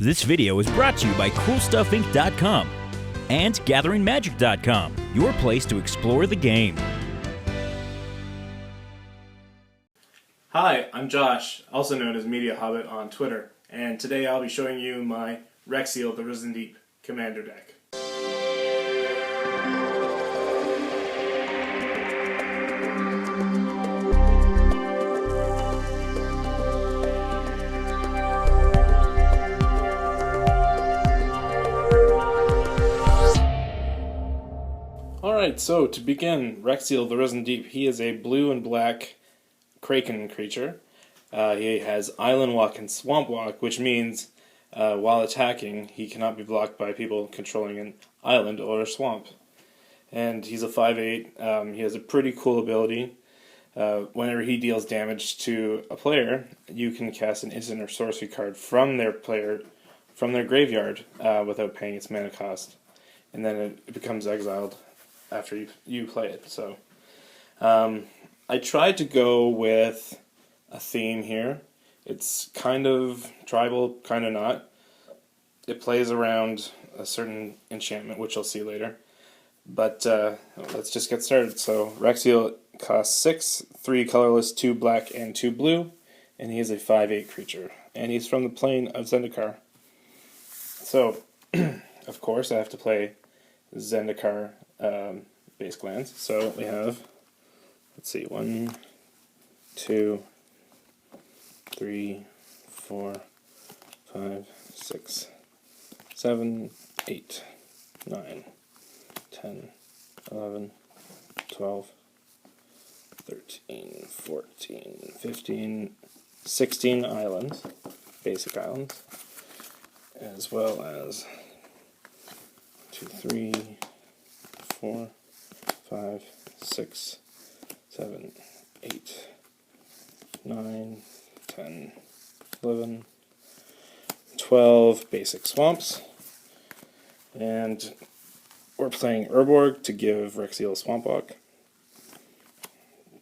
This video is brought to you by CoolStuffInc.com and GatheringMagic.com, your place to explore the game. Hi, I'm Josh, also known as Media Hobbit on Twitter, and today I'll be showing you my Wrexial the Risen Deep Commander deck. Alright, so to begin, Wrexial the Risen Deep, he is a blue and black Kraken creature. He has Island Walk and Swamp Walk, which means while attacking, he cannot be blocked by people controlling an island or a swamp. And he's a 5/8. He has a pretty cool ability. Whenever he deals damage to a player, you can cast an instant or sorcery card from their graveyard without paying its mana cost. And then it becomes exiled after you play it. So I tried to go with a theme here. It's kind of tribal, kind of not. It plays around a certain enchantment, which you'll see later. But let's just get started. So Wrexial costs 6, 3 colorless, 2 black, and 2 blue, and he is a 5/8 creature. And he's from the plane of Zendikar. So, of course, I have to play Zendikar base lands. So we have, let's see, 1, 2, 3, 4, 5, 6, 7, 8, 9, 10, 11, 12, 13, 14, 15, 16 islands, basic islands, as well as 2, 3, 4, 5, 6, 7, 8, 9, 10, 11, 12 basic swamps. And we're playing Urborg to give Wrexial Swamp Walk,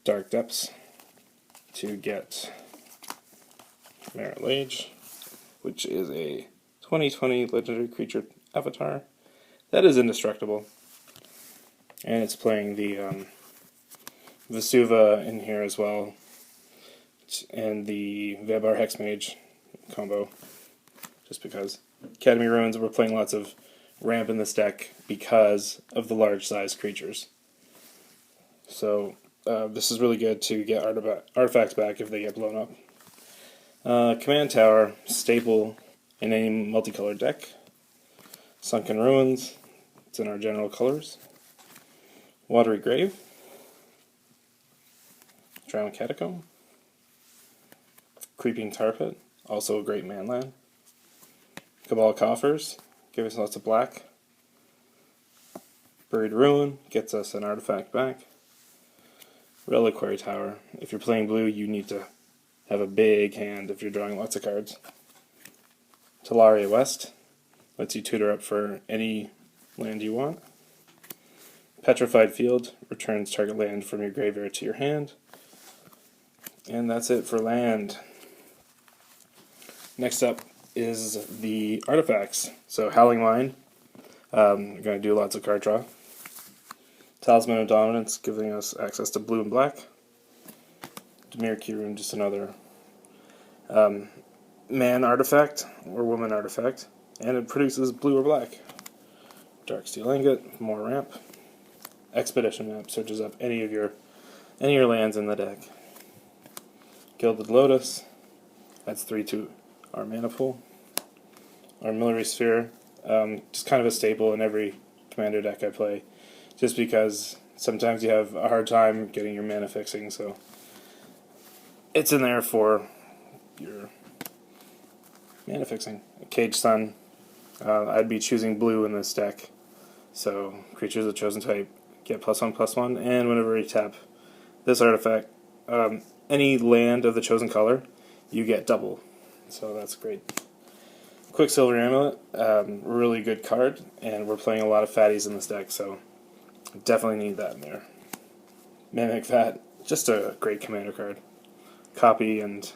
Dark Depths to get Merit Lage, which is a 2020 legendary creature avatar that is indestructible. And it's playing the Vesuva in here as well, and the Vebar Hexmage combo, just because. Academy Ruins, we're playing lots of ramp in this deck because of the large size creatures. So this is really good to get artifacts back if they get blown up. Command Tower, staple in any multicolored deck. Sunken Ruins, it's in our general colors. Watery Grave, Drowned Catacomb, Creeping Tar Pit, also a great manland. Cabal Coffers, give us lots of black. Buried Ruin, gets us an artifact back. Reliquary Tower, if you're playing blue, you need to have a big hand if you're drawing lots of cards. Tolaria West, lets you tutor up for any land you want. Petrified Field, returns target land from your graveyard to your hand. And that's it for land. Next up is the artifacts. So Howling Mine, we're going to do lots of card draw. Talisman of Dominance, giving us access to blue and black. Dimir Keyrune, just another man artifact, or woman artifact, and it produces blue or black. Darksteel Ingot, more ramp. Expedition Map, searches up any of your lands in the deck. Gilded Lotus, adds 3 to our mana pool. Armillary Sphere, just kind of a staple in every commander deck I play, just because sometimes you have a hard time getting your mana fixing, so it's in there for your mana fixing. Cage Sun, I'd be choosing blue in this deck, so creatures of chosen type get +1/+1, and whenever you tap this artifact, any land of the chosen color, you get double, so that's great. Quicksilver Amulet, really good card, and we're playing a lot of fatties in this deck, so definitely need that in there. Mimic Vat, just a great commander card. Copy and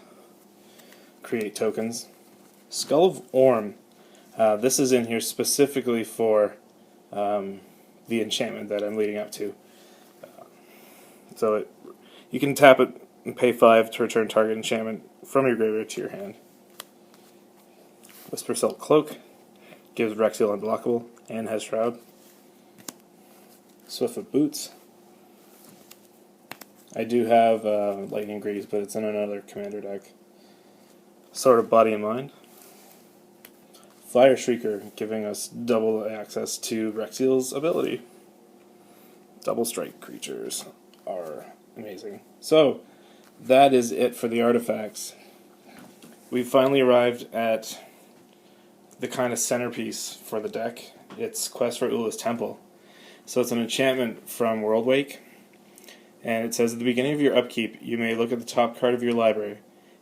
create tokens. Skull of Orm, This is in here specifically for the enchantment that I'm leading up to. You can tap it and pay 5 to return target enchantment from your graveyard to your hand. Whispersilk Cloak gives Wrexial unblockable and has Shroud. Swiftfoot Boots. I do have Lightning Greaves, but it's in another commander deck. Sword of Body and Mind. Fireshrieker, giving us double access to Wrexial's ability. Double strike creatures are amazing. So, that is it for the artifacts. We've finally arrived at the kind of centerpiece for the deck. It's Quest for Ula's Temple. So it's an enchantment from Worldwake, and it says at the beginning of your upkeep, you may look at the top card of your library.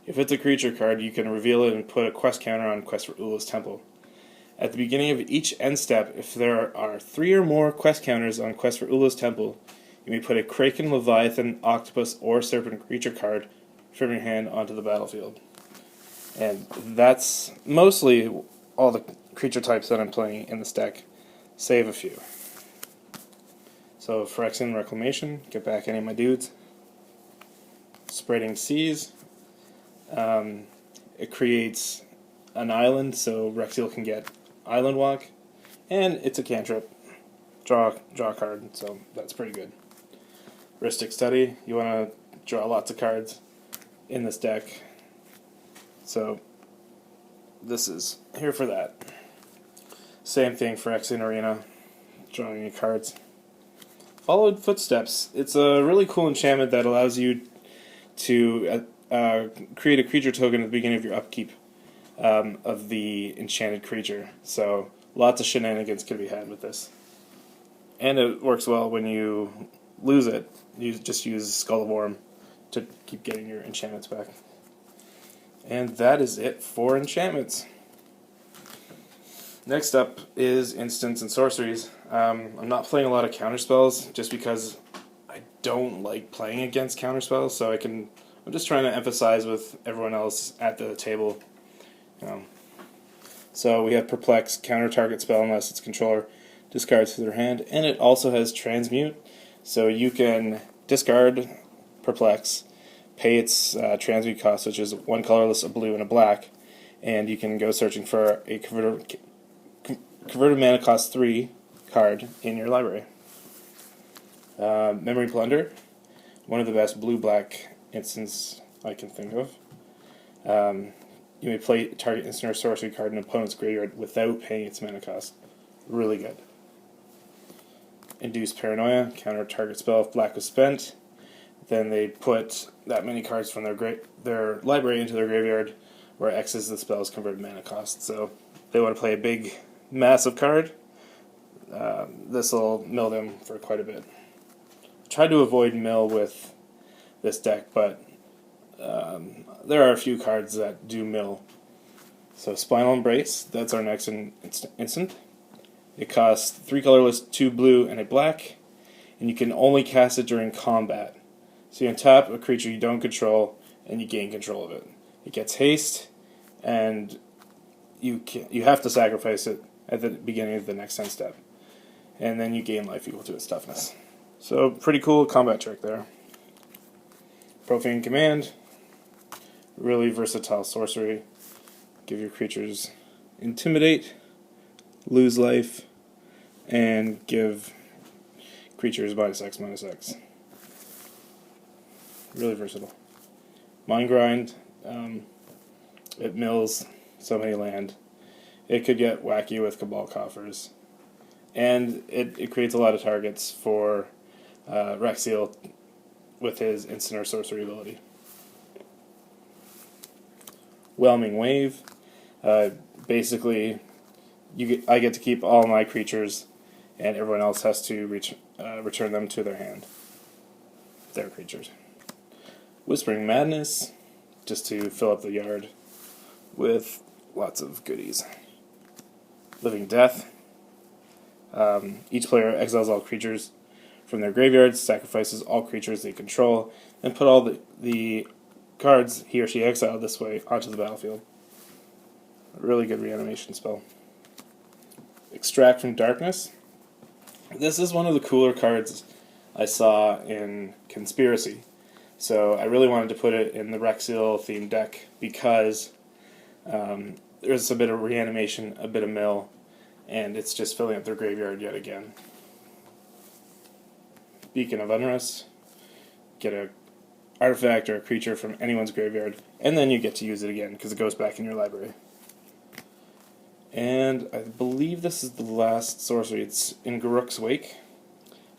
If it's a creature card, you can reveal it and put a quest counter on Quest for Ula's Temple. At the beginning of each end step, if there are 3 or more quest counters on Quest for Ula's Temple, you may put a Kraken, Leviathan, Octopus, or Serpent creature card from your hand onto the battlefield. And that's mostly all the creature types that I'm playing in this deck, save a few. So Phyrexian Reclamation, get back any of my dudes. Spreading Seas, it creates an island so Wrexial can get Island Walk, and it's a cantrip. Draw a card, so that's pretty good. Rhystic Study, you want to draw lots of cards in this deck, so this is here for that. Same thing for Phyrexian Arena, drawing your cards. Followed Footsteps. It's a really cool enchantment that allows you to create a creature token at the beginning of your upkeep of the enchanted creature. So lots of shenanigans can be had with this. And it works well when you lose it. You just use Skull of Worm to keep getting your enchantments back. And that is it for enchantments. Next up is instants and sorceries. I'm not playing a lot of counterspells just because I don't like playing against counterspells, so I'm just trying to emphasize with everyone else at the table. So we have Perplex, counter target spell unless its controller discards to their hand, and it also has Transmute, so you can discard Perplex, pay its Transmute cost, which is 1 colorless, a blue, and a black, and you can go searching for a converted mana cost 3 card in your library. Memory Plunder, one of the best blue-black instants I can think of. You may play target instant or sorcery card in an opponent's graveyard without paying its mana cost. Really good. Induce Paranoia, counter target spell if black was spent. Then they put that many cards from their library into their graveyard, where X is the spell's converted mana cost. So they want to play a big, massive card. This will mill them for quite a bit. Tried to avoid mill with this deck, but there are a few cards that do mill. So Spinal Embrace, that's our next instant. It costs 3 colorless, 2 blue, and a black, and you can only cast it during combat. So you can tap a creature you don't control, and you gain control of it. It gets haste, and you have to sacrifice it at the beginning of the next end step. And then you gain life equal to its toughness. So pretty cool combat trick there. Profane Command, really versatile sorcery. Give your creatures Intimidate, lose life, and give creatures -X/-X. Really versatile. Mind Grind, it mills so many land. It could get wacky with Cabal Coffers. And it creates a lot of targets for Wrexial with his instant or sorcery ability. Whelming Wave, basically I get to keep all my creatures and everyone else has to return them to their hand. Their creatures. Whispering Madness, just to fill up the yard with lots of goodies. Living Death, each player exiles all creatures from their graveyards, sacrifices all creatures they control, and put all the cards he or she exiled this way onto the battlefield. A really good reanimation spell. Extract from Darkness. This is one of the cooler cards I saw in Conspiracy. So I really wanted to put it in the Wrexial themed deck because there's a bit of reanimation, a bit of mill, and it's just filling up their graveyard yet again. Beacon of Unrest. Get a artifact or a creature from anyone's graveyard, and then you get to use it again because it goes back in your library. And I believe this is the last sorcery. It's in Garruk's Wake.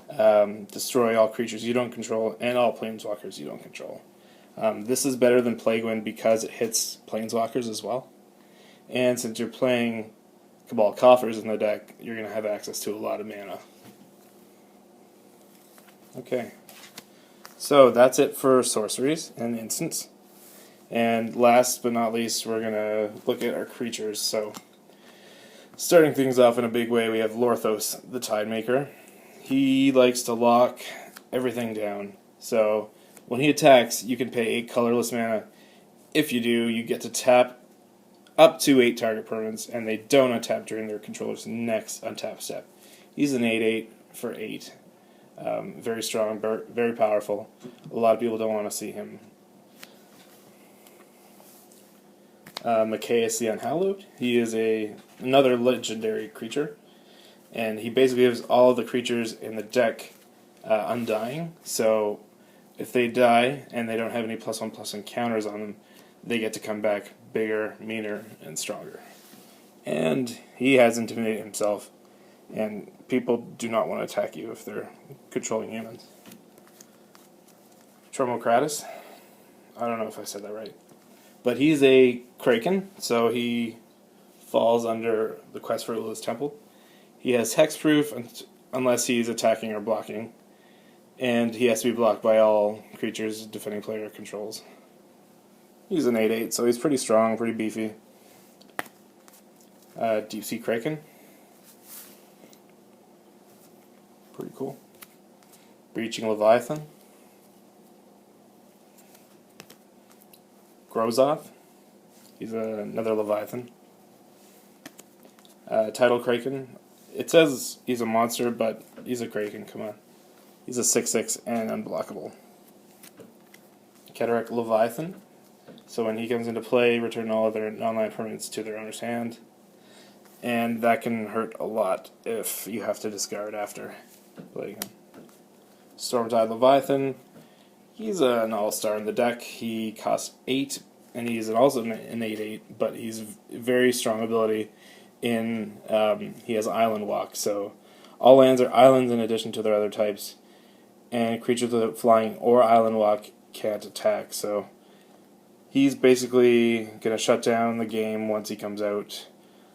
Destroy all creatures you don't control and all planeswalkers you don't control. This is better than Plague Wind because it hits planeswalkers as well. And since you're playing Cabal Coffers in the deck, you're going to have access to a lot of mana. Okay. So that's it for sorceries and instants. And last but not least, we're going to look at our creatures. So, starting things off in a big way, we have Lorthos, the Tidemaker. He likes to lock everything down. So, when he attacks, you can pay 8 colorless mana. If you do, you get to tap up to 8 target permanents, and they don't untap during their controller's next untap step. He's an 8/8 for 8. Very strong, very powerful. A lot of people don't want to see him. Machias the Unhallowed. He is another legendary creature, and he basically gives all of the creatures in the deck Undying. So if they die and they don't have any +1/+1 counters on them, they get to come back bigger, meaner, and stronger. And he has Intimidate himself, and people do not want to attack you if they're controlling humans. Tromokratis. I don't know if I said that right. But he's a Kraken, so he falls under the Quest for Ula's Temple. He has hexproof unless he's attacking or blocking. And he has to be blocked by all creatures defending player controls. He's an 8/8, so he's pretty strong, pretty beefy. Deep Sea Kraken. Pretty cool. Breaching Leviathan. Grozoth. He's another Leviathan. Tidal Kraken. It says he's a monster, but he's a Kraken, come on. He's a 6/6 and unblockable. Cataract Leviathan. So when he comes into play, return all other non-land permanents to their owner's hand. And that can hurt a lot if you have to discard after playing him. Stormtide Leviathan. He's an all-star in the deck. He costs 8, and he's also an 8/8, but he's very strong ability in, he has Island Walk, so all lands are islands in addition to their other types, and creatures with flying or Island Walk can't attack, so he's basically going to shut down the game once he comes out,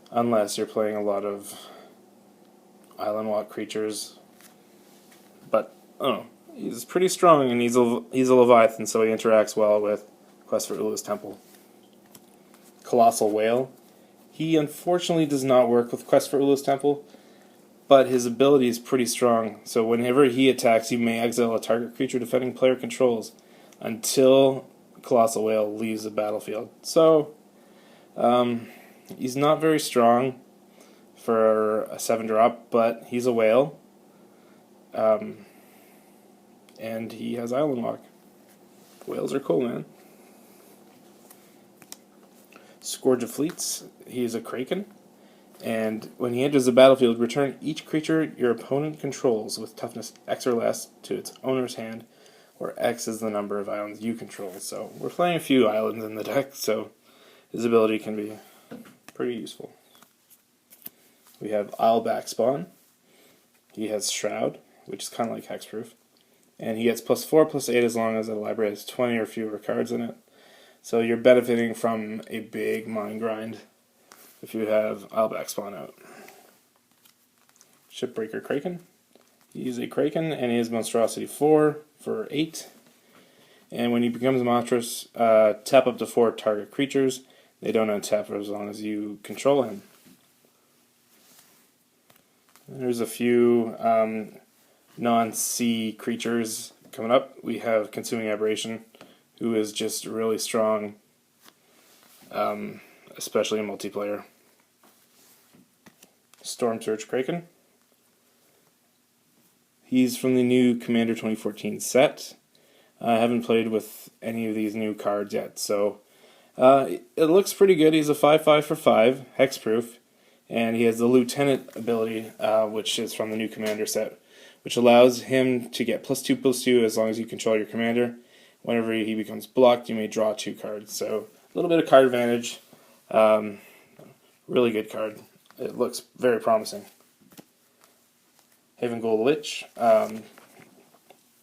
unless you're playing a lot of Island Walk creatures. But, I don't know. He's pretty strong, and he's a Leviathan, so he interacts well with Quest for Ula's Temple. Colossal Whale. He unfortunately does not work with Quest for Ula's Temple, but his ability is pretty strong, so whenever he attacks, you may exile a target creature defending player controls until Colossal Whale leaves the battlefield. So, he's not very strong for a 7-drop, but he's a whale. And he has Island Walk. Whales are cool, man. Scourge of Fleets. He is a Kraken. And when he enters the battlefield, return each creature your opponent controls with toughness X or less to its owner's hand, where X is the number of islands you control. So we're playing a few islands in the deck, so his ability can be pretty useful. We have Isleback Spawn. He has Shroud, which is kind of like hexproof. And he gets +4/+8 as long as the library has 20 or fewer cards in it. So you're benefiting from a big mind grind if you have Isleback Spawn out. Shipbreaker Kraken. He's a Kraken, and he has Monstrosity 4 for 8. And when he becomes a Monstrous, tap up to 4 target creatures. They don't untap for as long as you control him. There's a few non-sea creatures coming up. We have Consuming Aberration, who is just really strong, especially in multiplayer. Storm Surge Kraken. He's from the new Commander 2014 set. I haven't played with any of these new cards yet, so it looks pretty good. He's a 5/5 for 5, hexproof, and he has the Lieutenant ability, which is from the new Commander set, which allows him to get +2/+2 as long as you control your commander. Whenever he becomes blocked, you may draw 2 cards. So a little bit of card advantage. Really good card. It looks very promising. Haven-Gold Lich.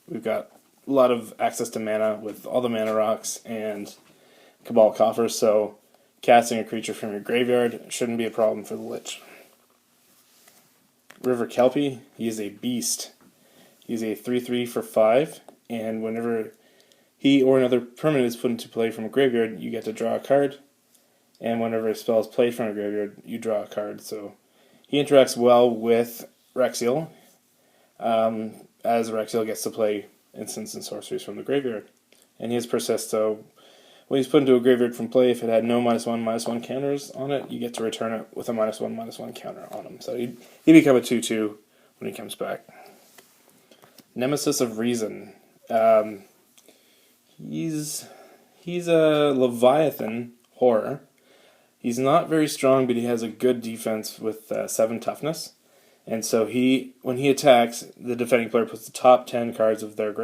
We've got a lot of access to mana with all the mana rocks and Cabal Coffers, so casting a creature from your graveyard shouldn't be a problem for the Lich. River Kelpie. He is a beast. He's a 3/3 for 5, and whenever he or another permanent is put into play from a graveyard, you get to draw a card. And whenever a spell is played from a graveyard, you draw a card. So he interacts well with Wrexial, as Wrexial gets to play instants and sorceries from the graveyard. And he has Persist, so when he's put into a graveyard from play, if it had no -1/-1 counters on it, you get to return it with a -1/-1 counter on him. So he become a 2/2 when he comes back. Nemesis of Reason. He's a Leviathan horror. He's not very strong, but he has a good defense with 7 toughness. And so when he attacks, the defending player puts the top 10 cards of their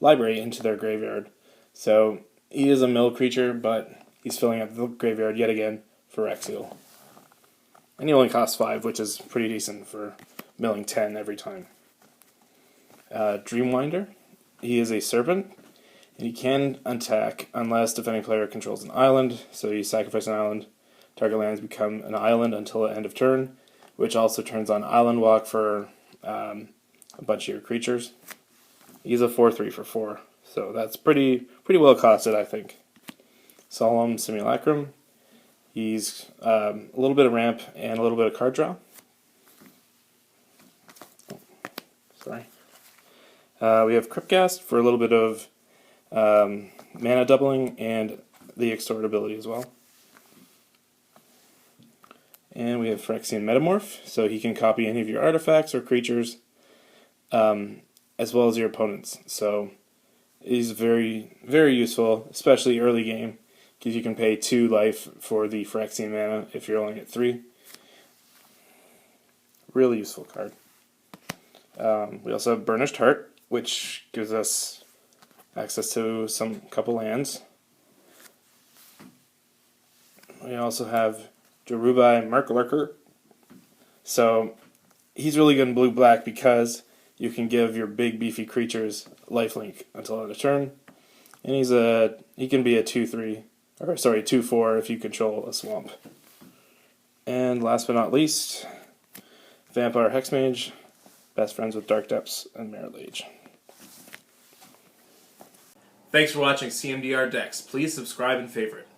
library into their graveyard. So he is a mill creature, but he's filling up the graveyard yet again for Wrexial. And he only costs 5, which is pretty decent for milling 10 every time. Dreamwinder. He is a serpent. And he can attack unless defending player controls an island. So you sacrifice an island, target lands become an island until the end of turn, which also turns on Island Walk for a bunch of your creatures. He's a 4/3 for 4, so that's pretty well costed, I think. Solemn Simulacrum. He's a little bit of ramp and a little bit of card draw. We have Cryptcast for a little bit of mana doubling and the Extort ability as well. And we have Phyrexian Metamorph, so he can copy any of your artifacts or creatures, as well as your opponents. So he's very, very useful, especially early game, because you can pay 2 life for the Phyrexian mana if you're only at 3. Really useful card. We also have Burnished Heart, which gives us access to couple lands. We also have Jerubai Merklurker. So he's really good in blue-black because you can give your big beefy creatures lifelink until end of turn. And he can be a 2/4 if you control a swamp. And last but not least, Vampire Hexmage, best friends with Dark Depths and Merit Lage. Thanks for watching CMDR Decks. Please subscribe and favorite.